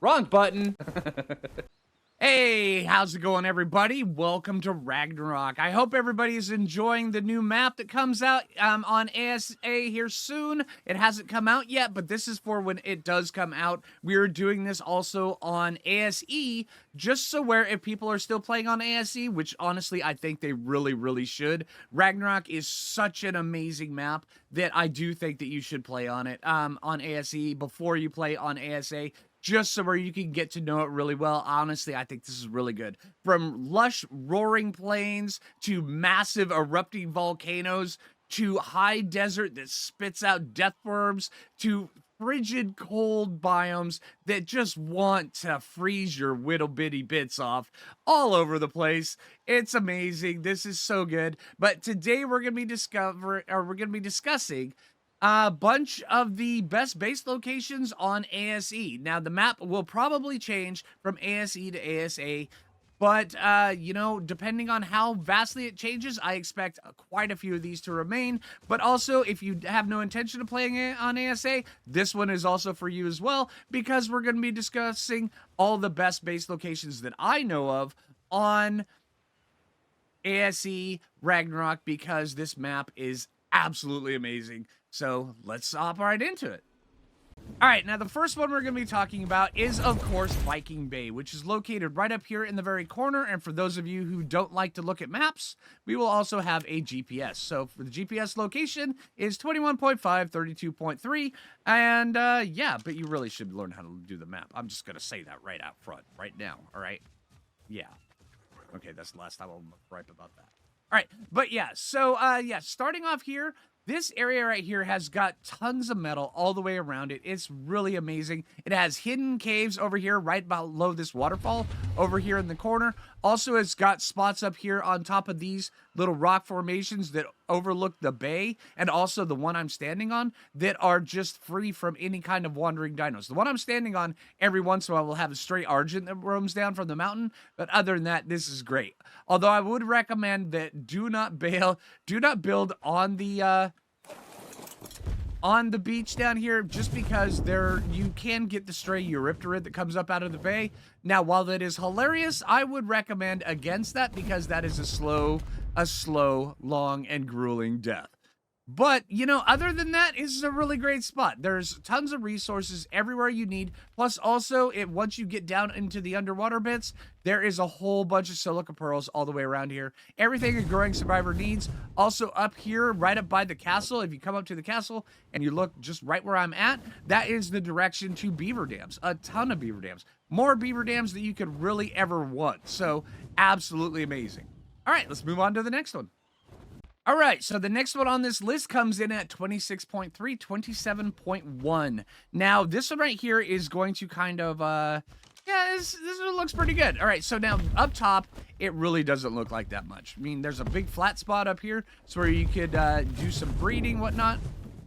Wrong button. Hey, how's it going, everybody? Welcome to Ragnarok. I hope everybody is enjoying the new map that comes out on ASA here soon. It hasn't come out yet, but this is for when it does come out. We're doing this also on ASE, just so where if people are still playing on ASE, which honestly I think they really should. Ragnarok is such an amazing map that I do think that you should play on it on ASE before you play on ASA. Just so where you can get to know it really well. Honestly, I think this is really good. From lush, roaring plains to massive erupting volcanoes to high desert that spits out death worms to frigid cold biomes that just want to freeze your little bitty bits off all over the place. It's amazing. This is so good. But today we're going to be discussing a bunch of the best base locations on ASE. Now, the map will probably change from ASE to ASA, but, you know, depending on how vastly it changes, I expect quite a few of these to remain. But also, if you have no intention of playing it on ASA, this one is also for you as well, because we're going to be discussing all the best base locations that I know of on ASE Ragnarok, because this map is absolutely amazing. So let's hop right into it. All right, now the first one we're going to be talking about is, of course, Viking Bay, which is located right up here in the very corner. And for those of you who don't like to look at maps, we will also have a GPS. So for the GPS location is 21.5, 32.3. And yeah, but you really should learn how to do the map. I'm just going to say that right out front, right now. All right. Yeah. Okay, that's the last time I'll gripe about that. All right, but yeah, so yeah, starting off here, this area right here has got tons of metal all the way around it. It's really amazing. It has hidden caves over here right below this waterfall over here in the corner. Also, it's got spots up here on top of these little rock formations that overlook the bay, and also the one I'm standing on that are just free from any kind of wandering dinos. The one I'm standing on, every once in a while, will have a stray Argent that roams down from the mountain, but other than that, this is great. Although I would recommend that do not build on the beach down here, just because you can get the stray Eurypterid that comes up out of the bay. Now, while that is hilarious, I would recommend against that, because that is a slow, long, and grueling death. But, you know, other than that, it's a really great spot. There's tons of resources everywhere you need. Plus, also, once you get down into the underwater bits, there is a whole bunch of silica pearls all the way around here. Everything a growing survivor needs. Also, up here, right up by the castle, if you come up to the castle and you look just right where I'm at, that is the direction to beaver dams. A ton of beaver dams. More beaver dams than you could really ever want. So, absolutely amazing. All right, let's move on to the next one. All right, so the next one on this list comes in at 26.3, 27.1. Now, this one right here is going to kind of, yeah, this one looks pretty good. All right, so now up top, it really doesn't look like that much. I mean, there's a big flat spot up here, so where you could do some breeding, whatnot.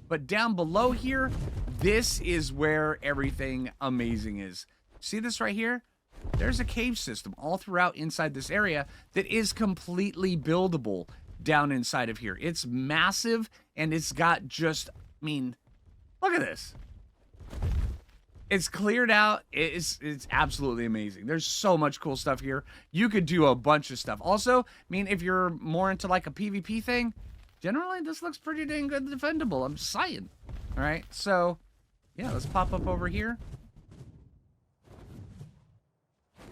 But down below here, this is where everything amazing is. See this right here? There's a cave system all throughout inside this area that is completely buildable down inside of here. It's massive, and it's got just, I mean, look at this. It's cleared out. It's absolutely amazing. There's so much cool stuff here. You could do a bunch of stuff. Also, I mean, if you're more into like a PvP thing, generally this looks pretty dang good defendable. I'm just saying. All right, so yeah, let's pop up over here.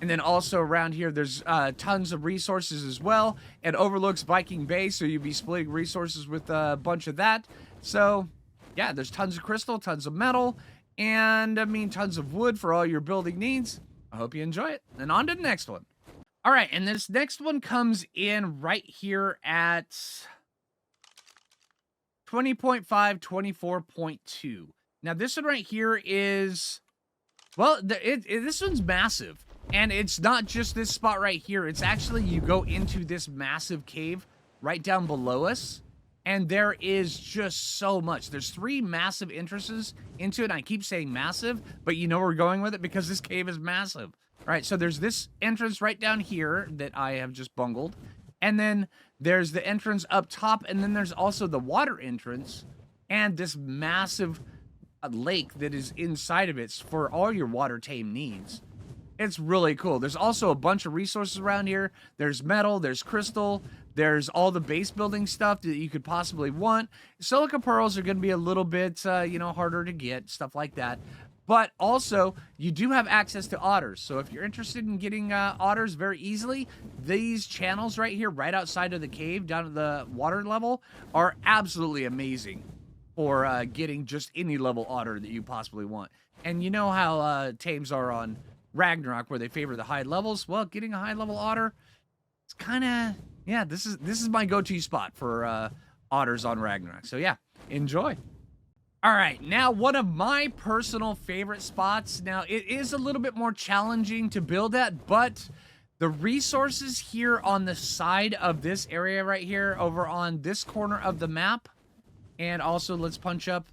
And then also around here, there's tons of resources as well. It overlooks Viking Bay, so you'd be splitting resources with a bunch of that. So, yeah, there's tons of crystal, tons of metal, and, I mean, tons of wood for all your building needs. I hope you enjoy it. And on to the next one. All right, and this next one comes in right here at 20.5, 24.2. Now, this one right here is, well, this one's massive. And it's not just this spot right here. It's actually, you go into this massive cave right down below us, and there is just so much. There's 3 massive entrances into it. And I keep saying massive, but you know where we're going with it because this cave is massive. All right, so there's this entrance right down here that I have just bungled. And then there's the entrance up top, and then there's also the water entrance and this massive lake that is inside of it for all your water tame needs. It's really cool. There's also a bunch of resources around here. There's metal, there's crystal, there's all the base building stuff that you could possibly want. Silica pearls are going to be a little bit, harder to get, stuff like that. But also, you do have access to otters. So if you're interested in getting otters very easily, these channels right here, right outside of the cave, down at the water level, are absolutely amazing for getting just any level otter that you possibly want. And you know how tames are on Ragnarok, where they favor the high levels. Well, getting a high level otter, it's kind of, yeah, this is my go-to spot for otters on Ragnarok. So yeah, enjoy. All right, now one of my personal favorite spots. Now it is a little bit more challenging to build at, but the resources here on the side of this area right here, over on this corner of the map, and also let's punch up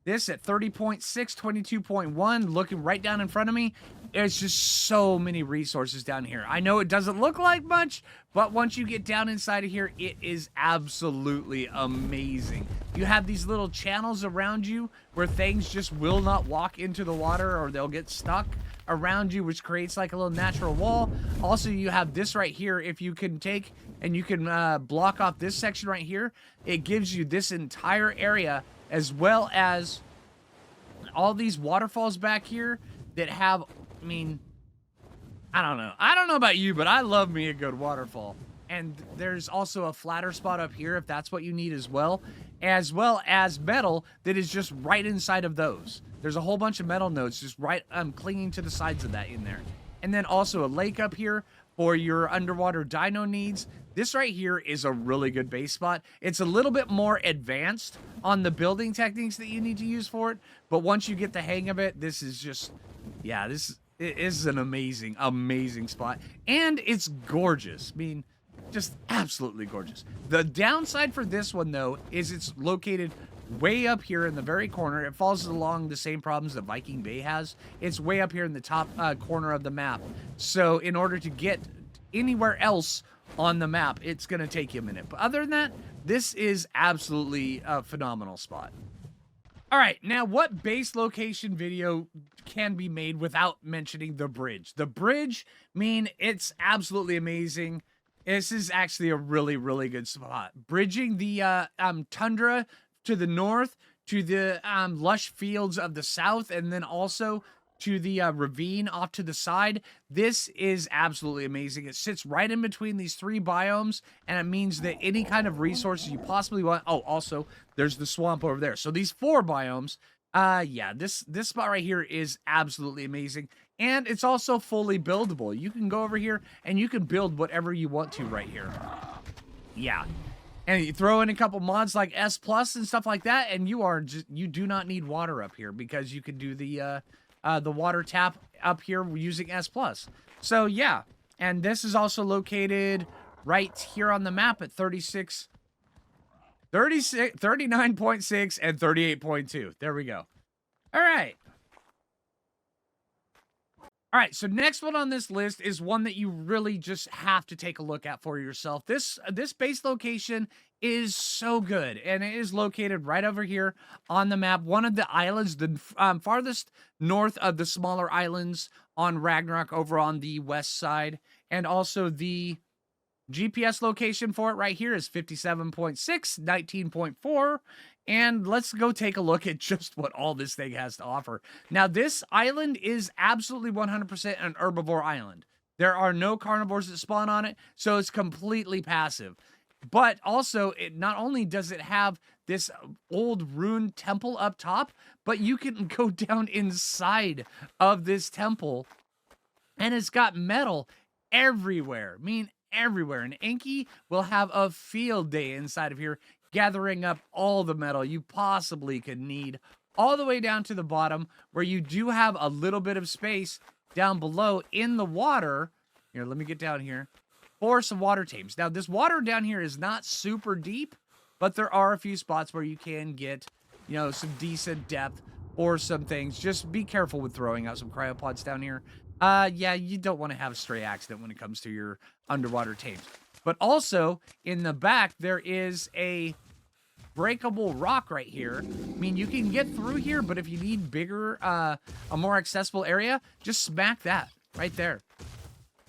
this at 30.6, 22.1, looking right down in front of me. There's just so many resources down here. I know it doesn't look like much, but once you get down inside of here, it is absolutely amazing. You have these little channels around you where things just will not walk into the water, or they'll get stuck around you, which creates like a little natural wall. Also, you have this right here. If you can take and you can block off this section right here, it gives you this entire area, as well as all these waterfalls back here that have, I mean, I don't know about you, but I love me a good waterfall. And there's also a flatter spot up here if that's what you need as well as metal that is just right inside of those. There's a whole bunch of metal nodes just right clinging to the sides of that in there. And then also a lake up here for your underwater dino needs. This right here is a really good base spot. It's a little bit more advanced on the building techniques that you need to use for it, but once you get the hang of it, this is just, yeah, it is an amazing, amazing spot. And it's gorgeous. I mean, just absolutely gorgeous. The downside for this one, though, is it's located way up here in the very corner. It falls along the same problems that Viking Bay has. It's way up here in the top corner of the map. So in order to get anywhere else on the map, it's going to take you a minute. But other than that, this is absolutely a phenomenal spot. All right, now what base location video can be made without mentioning the bridge? The bridge, I mean, it's absolutely amazing. This is actually a really, really good spot. Bridging the tundra to the north, to the lush fields of the south, and then also to the ravine off to the side. This is absolutely amazing. It sits right in between these three biomes, and it means that any kind of resources you possibly want. Oh, also, there's the swamp over there. So these four biomes, yeah, this spot right here is absolutely amazing. And it's also fully buildable. You can go over here and you can build whatever you want to right here. Yeah. And you throw in a couple mods like S Plus and stuff like that, and you do not need water up here, because you can do the water tap up here using S Plus. So yeah, and this is also located right here on the map at 39.6 and 38.2. There we go. All right. All right, so next one on this list is one that you really just have to take a look at for yourself. This base location is so good, and it is located right over here on the map. One of the islands, the farthest north of the smaller islands on Ragnarok, over on the west side. And also the GPS location for it right here is 57.6, 19.4. And let's go take a look at just what all this thing has to offer. Now, this island is absolutely 100% an herbivore island. There are no carnivores that spawn on it, so it's completely passive. But also, it not only does it have this old ruined temple up top, but you can go down inside of this temple, and it's got metal everywhere. I mean, everywhere. And Enki will have a field day inside of here, gathering up all the metal you possibly could need, all the way down to the bottom, where you do have a little bit of space down below in the water. Here, let me get down here for some water tames. Now, this water down here is not super deep, but there are a few spots where you can get, some decent depth or some things. Just be careful with throwing out some cryopods down here. Yeah, you don't want to have a stray accident when it comes to your underwater tames. But also, in the back, there is a breakable rock right here. I mean, you can get through here, but if you need bigger, a more accessible area, just smack that right there.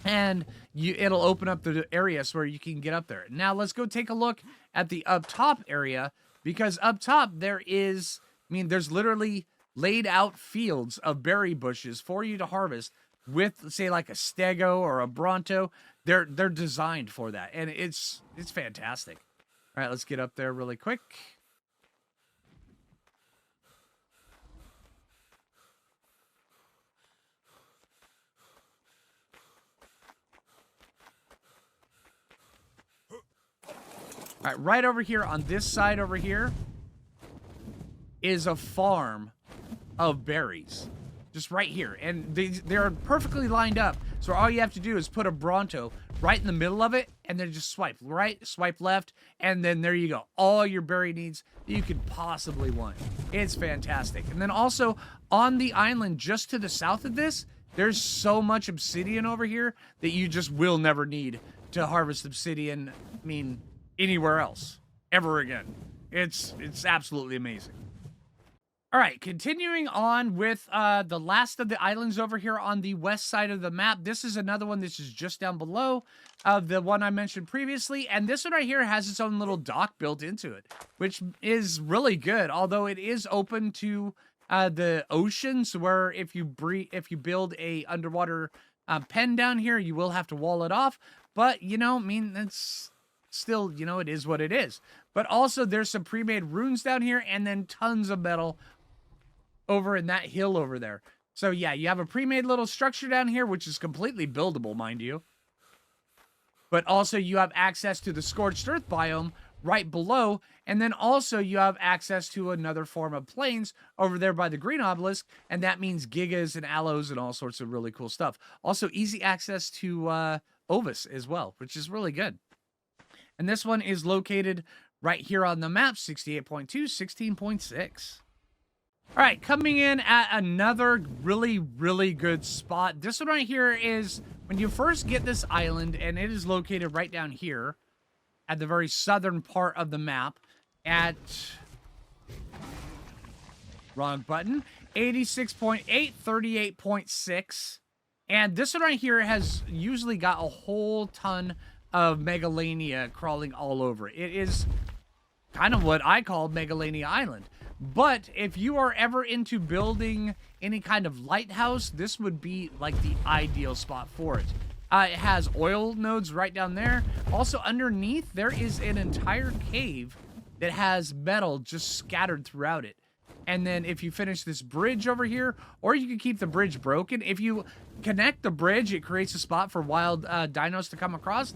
And it'll open up the areas where you can get up there. Now, let's go take a look at the up top area, because up top there is, I mean, there's literally laid out fields of berry bushes for you to harvest with, say, like a stego or a bronto. They're designed for that, and it's fantastic. All right, let's get up there really quick. All right, right over here on this side over here is a farm of berries. Just right here. And they're perfectly lined up. So all you have to do is put a Bronto right in the middle of it, and then just swipe right, swipe left, and then there you go. All your berry needs you could possibly want. It's fantastic. And then also on the island just to the south of this, there's so much obsidian over here that you just will never need to harvest obsidian, I mean, anywhere else ever again. It's absolutely amazing. All right, continuing on with the last of the islands over here on the west side of the map. This is another one. This is just down below the one I mentioned previously. And this one right here has its own little dock built into it, which is really good. Although it is open to the oceans, where if you build a underwater pen down here, you will have to wall it off. But, you know, I mean, it's still, you know, it is what it is. But also there's some pre-made runes down here, and then tons of metal over in that hill over there. So yeah, you have a pre-made little structure down here, which is completely buildable, mind you. But also you have access to the scorched earth biome right below, and then also you have access to another form of plains over there by the green obelisk, and that means gigas and aloes and all sorts of really cool stuff. Also easy access to Ovis as well, which is really good. And this one is located right here on the map, 68.2, 16.6. All right, coming in at another really, really good spot. This one right here is when you first get this island, and it is located right down here at the very southern part of the map at, wrong button, 86.8, 38.6. And this one right here has usually got a whole ton of Megalania crawling all over. It is kind of what I call Megalania Island. But if you are ever into building any kind of lighthouse, this would be like the ideal spot for it. It has oil nodes right down there. Also underneath, there is an entire cave that has metal just scattered throughout it. And then if you finish this bridge over here, or you can keep the bridge broken. If you connect the bridge, it creates a spot for wild dinos to come across.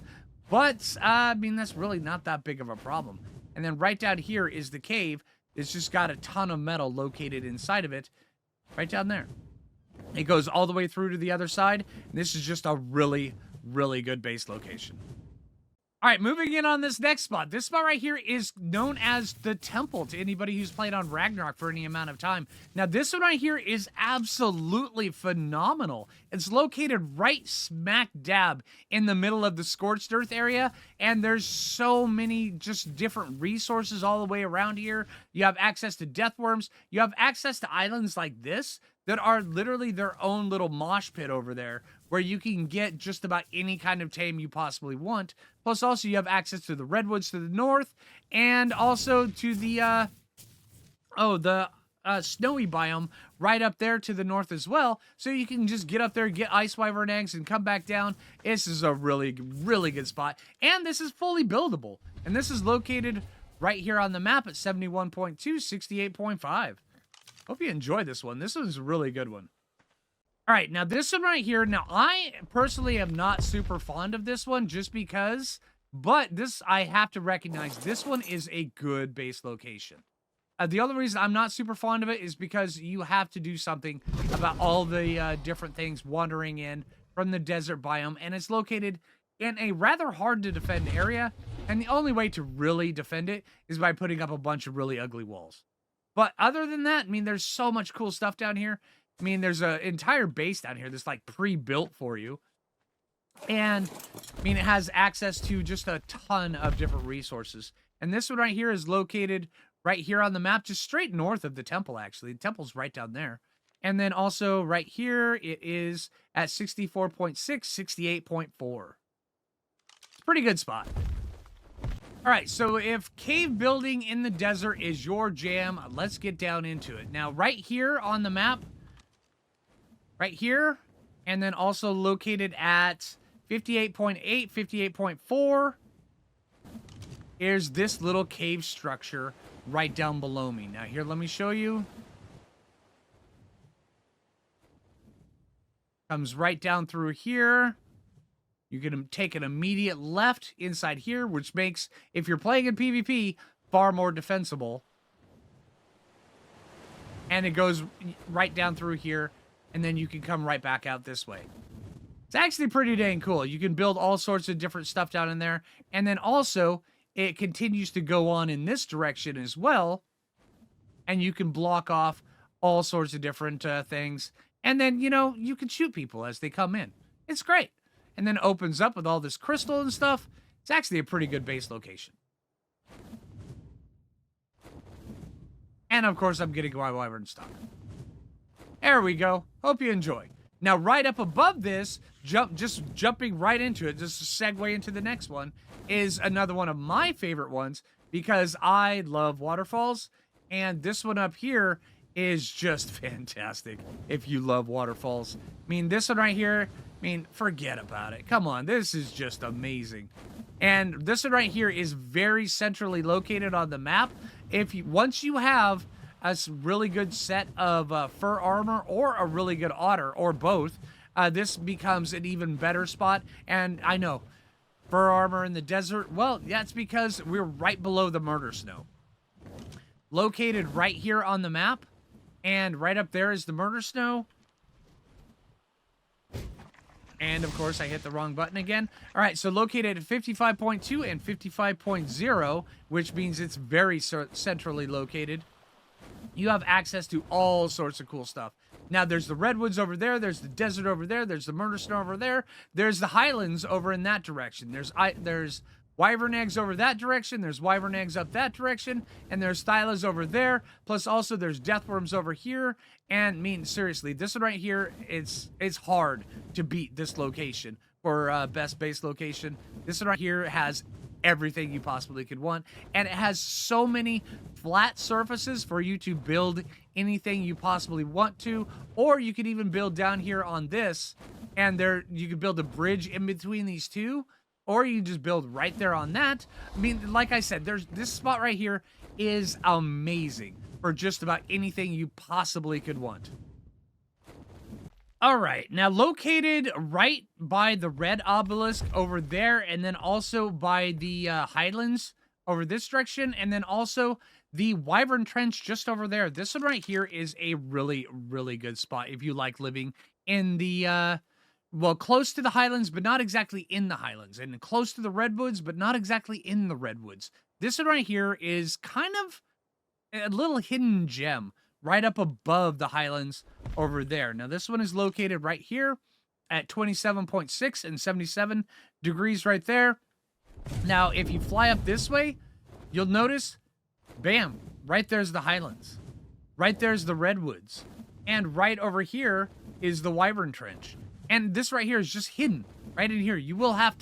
But, I mean, that's really not that big of a problem. And then right down here is the cave. It's just got a ton of metal located inside of it. Right down there. It goes all the way through to the other side. And this is just a really, really good base location. All right, moving in on this next spot. This spot right here is known as the Temple to anybody who's played on Ragnarok for any amount of time. Now, this one right here is absolutely phenomenal. It's located right smack dab in the middle of the Scorched Earth area, and there's so many just different resources all the way around here. You have access to death worms. You have access to islands like this that are literally their own little mosh pit over there, where you can get just about any kind of tame you possibly want. Plus, also, you have access to the redwoods to the north, and also to the, snowy biome right up there to the north as well. So you can just get up there, get ice wyvern eggs, and come back down. This is a really, really good spot. And this is fully buildable. And this is located right here on the map at 71.2, 68.5. Hope you enjoy this one. This one's a really good one. All right, now this one right here. Now, I personally am not super fond of this one just because, but this, I have to recognize, this one is a good base location. The other reason I'm not super fond of it is because you have to do something about all the different things wandering in from the desert biome, and it's located in a rather hard to defend area, and the only way to really defend it is by putting up a bunch of really ugly walls. But other than that, I mean, there's so much cool stuff down here. I mean, there's an entire base down here that's like pre-built for you. And, I mean, it has access to just a ton of different resources. And this one right here is located right here on the map, just straight north of the temple, actually. The temple's right down there. And then also right here, it is at 64.6, 68.4. It's a pretty good spot. All right, so if cave building in the desert is your jam, let's get down into it. Now, right here on the map, right here, and then also located at 58.8, 58.4, is this little cave structure right down below me. Now, here, let me show you. Comes right down through here. You can take an immediate left inside here, which makes, if you're playing in PvP, far more defensible. And it goes right down through here, and then you can come right back out this way. It's actually pretty dang cool. You can build all sorts of different stuff down in there. And then also, it continues to go on in this direction as well. And you can block off all sorts of different things. And then, you know, you can shoot people as they come in. It's great. And then it opens up with all this crystal and stuff. It's actually a pretty good base location. And of course, I'm getting my wyvern stock. There we go. Hope you enjoy. Now, right up above this, jumping right into it, just to segue into the next one, is another one of my favorite ones because I love waterfalls. And this one up here is just fantastic if you love waterfalls. I mean, this one right here, I mean, forget about it. Come on, this is just amazing. And this one right here is very centrally located on the map. Once you have a really good set of fur armor or a really good otter or both, this becomes an even better spot. And I know, fur armor in the desert, well, that's because we're right below the murder snow. Located right here on the map, and right up there is the murder snow. And, of course, I hit the wrong button again. All right, so located at 55.2 and 55.0, which means it's very centrally located. You have access to all sorts of cool stuff. Now, there's the redwoods over there. There's the desert over there. There's the murder snow over there. There's the highlands over in that direction. There's wyvern eggs over that direction. There's wyvern eggs up that direction. And there's thylas over there. Plus, also, there's deathworms over here. And, I mean, seriously, this one right here, it's hard to beat this location for best base location. This one right here has everything you possibly could want. And it has so many flat surfaces for you to build anything you possibly want to. Or you could even build down here on this. And you could build a bridge in between these two. Or you just build right there on that. I mean, like I said, this spot right here is amazing for just about anything you possibly could want. All right, now located right by the red obelisk over there, and then also by the Highlands over this direction, and then also the Wyvern Trench just over there. This one right here is a really, really good spot if you like living in the, well, close to the Highlands, but not exactly in the Highlands, and close to the Redwoods, but not exactly in the Redwoods. This one right here is kind of a little hidden gem right up above the Highlands over there. Now, this one is located right here at 27.6 and 77 degrees right there. Now, if you fly up this way, you'll notice, bam, right there's the Highlands. Right there's the Redwoods. And right over here is the Wyvern Trench. And this right here is just hidden right in here. You won't have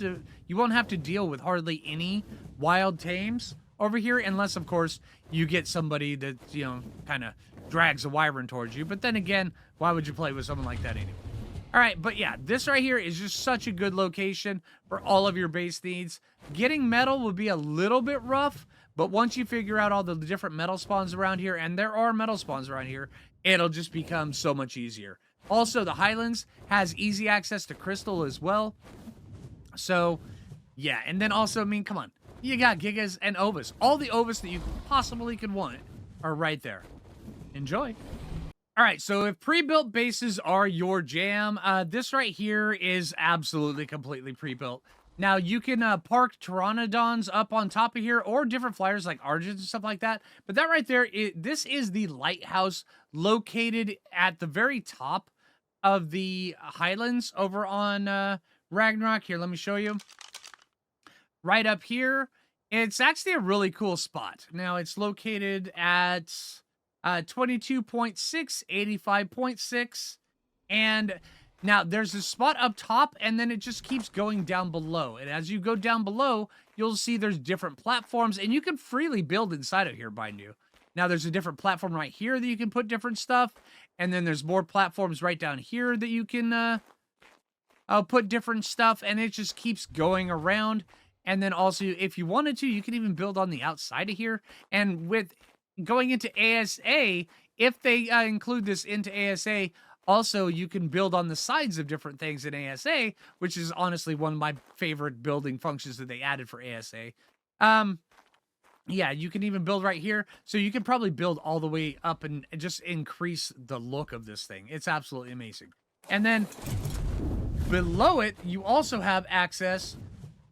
to deal with hardly any wild tames over here, unless, of course, you get somebody that, you know, kind of drags a wyvern towards you. But then again, why would you play with someone like that anyway? All right, but yeah, this right here is just such a good location for all of your base needs. Getting metal would be a little bit rough, but once you figure out all the different metal spawns around here, and there are metal spawns around here, it'll just become so much easier. Also, the Highlands has easy access to crystal as well. So, yeah, and then also, I mean, come on. You got Gigas and Ovas. All the Ovas that you possibly could want are right there. Enjoy. All right, so if pre-built bases are your jam, this right here is absolutely completely pre-built. Now, you can park Pteranodons up on top of here, or different flyers like Argents and stuff like that. But that right there, this is the lighthouse located at the very top of the Highlands over on Ragnarok. Here, let me show you. Right up here It's actually a really cool spot. Now, it's located at 22.6, 85.6, and now there's a spot up top, and then it just keeps going down below. And as you go down below, you'll see there's different platforms, and you can freely build inside of here, mind you. Now, there's a different platform right here that you can put different stuff, and then there's more platforms right down here that you can put different stuff, and it just keeps going around. And then also, if you wanted to, you can even build on the outside of here. And with going into ASA, if they include this into ASA, also you can build on the sides of different things in ASA, which is honestly one of my favorite building functions that they added for ASA. Yeah, you can even build right here. So you can probably build all the way up and just increase the look of this thing. It's absolutely amazing. And then below it, you also have access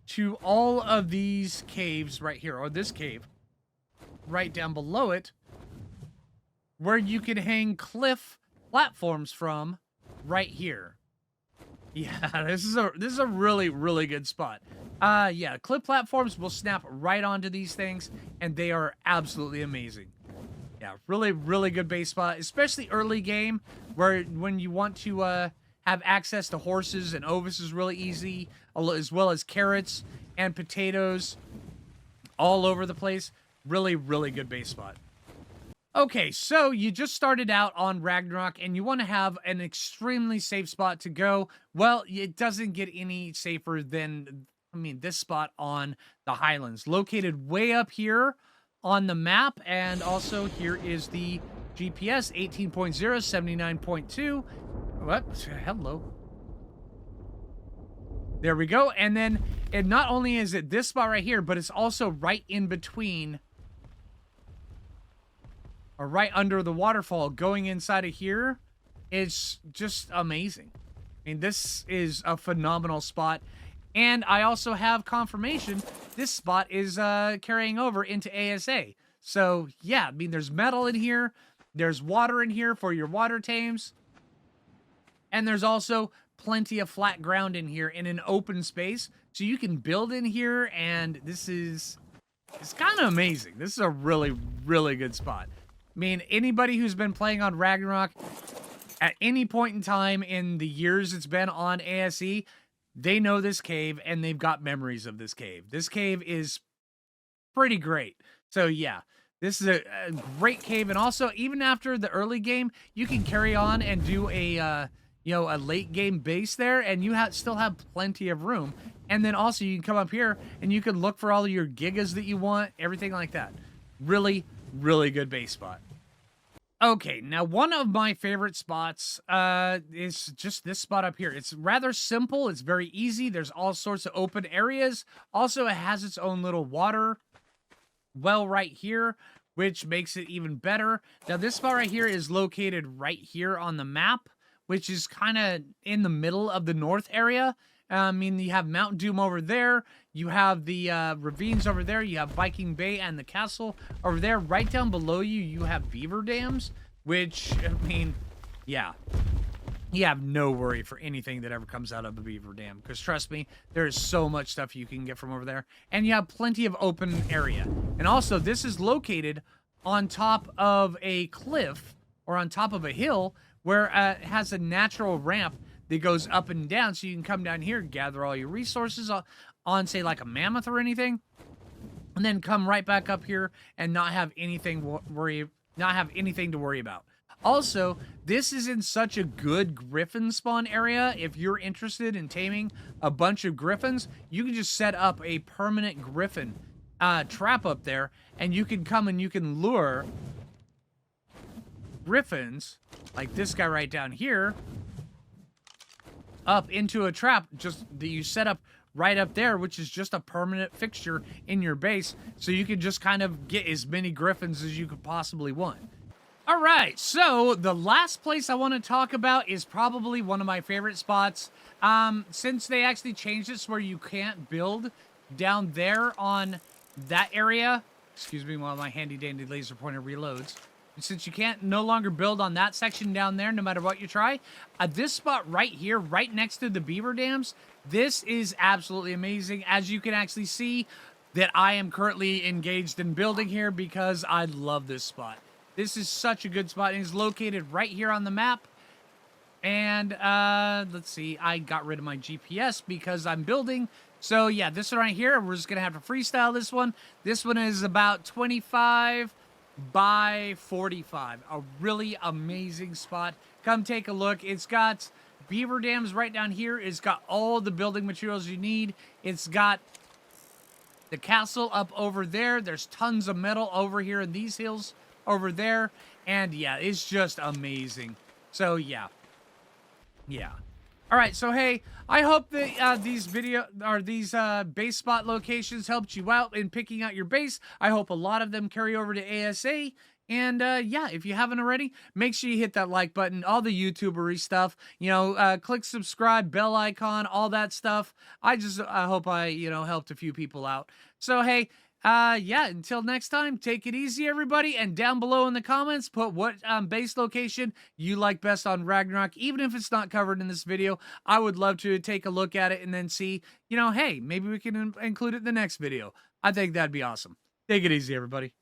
to all of these caves right here, or this cave right down below it, where you can hang cliff platforms from right here. Yeah, this is a really, really good spot. Yeah, cliff platforms will snap right onto these things, and they are absolutely amazing. Yeah, really, really good base spot, especially early game, where when you want to have access to horses and ovis is really easy, as well as carrots and potatoes all over the place. Really, really good base spot. Okay, so you just started out on Ragnarok and you want to have an extremely safe spot to go. Well, it doesn't get any safer than, this spot on the Highlands, located way up here on the map. And also here is the GPS, 18.0, 79.2. What? Hello. There we go. And then it not only is it this spot right here, but it's also right in between, or right under the waterfall going inside of here. It's just amazing. This is a phenomenal spot. And I also have confirmation this spot is carrying over into ASA. So yeah, there's metal in here. There's water in here for your water tames. And there's also plenty of flat ground in here in an open space. So you can build in here, and it's kind of amazing. This is a really, really good spot. Anybody who's been playing on Ragnarok at any point in time in the years it's been on ASE, they know this cave, and they've got memories of this cave. This cave is pretty great. So yeah, this is a great cave. And also, even after the early game, you can carry on and do a late game base there, and you still have plenty of room. And then also you can come up here and you can look for all of your gigas that you want, everything like that. Really, really good base spot. Okay, now one of my favorite spots is just this spot up here. It's rather simple. It's very easy. There's all sorts of open areas. Also, it has its own little water well right here, which makes it even better. Now, this spot right here is located right here on the map, which is kind of in the middle of the north area. You have Mount Doom over there. You have the ravines over there. You have Viking Bay and the castle over there. Right down below you, you have beaver dams, which, yeah. You have no worry for anything that ever comes out of the beaver dam. Because trust me, there is so much stuff you can get from over there. And you have plenty of open area. And also, this is located on top of a cliff, or on top of a hill, where it has a natural ramp that goes up and down, so you can come down here, gather all your resources on, say, like a mammoth or anything, and then come right back up here and not have anything to worry about. Also, this is in such a good griffin spawn area. If you're interested in taming a bunch of griffins, you can just set up a permanent griffin trap up there, and you can come and you can lure griffins, like this guy right down here, up into a trap just that you set up right up there, which is just a permanent fixture in your base, so you can just kind of get as many griffins as you could possibly want. All right, so the last place I want to talk about is probably one of my favorite spots. Since they actually changed it where you can't build down there on that area, excuse me while my handy dandy laser pointer reloads. Since you can't no longer build on that section down there, no matter what you try, this spot right here, right next to the beaver dams, this is absolutely amazing. As you can actually see, that I am currently engaged in building here because I love this spot. This is such a good spot. It is located right here on the map. And let's see, I got rid of my GPS because I'm building. So yeah, this one right here, we're just gonna have to freestyle this one. This one is about 25 by 45. A really amazing spot. Come take a look. It's got beaver dams right down here. It's got all the building materials you need. It's got the castle up over there. There's tons of metal over here in these hills over there. And yeah, it's just amazing. So yeah. Yeah. All right. So, hey, I hope that these base spot locations helped you out in picking out your base. I hope a lot of them carry over to ASA. And yeah, if you haven't already, make sure you hit that like button, all the YouTubery stuff, click subscribe, bell icon, all that stuff. I hope I, helped a few people out. So, hey, yeah, until next time, take it easy, everybody. And down below in the comments, put what base location you like best on Ragnarok. Even if it's not covered in this video, I would love to take a look at it and then see, hey, maybe we can include it in the next video. I think that'd be awesome. Take it easy, everybody.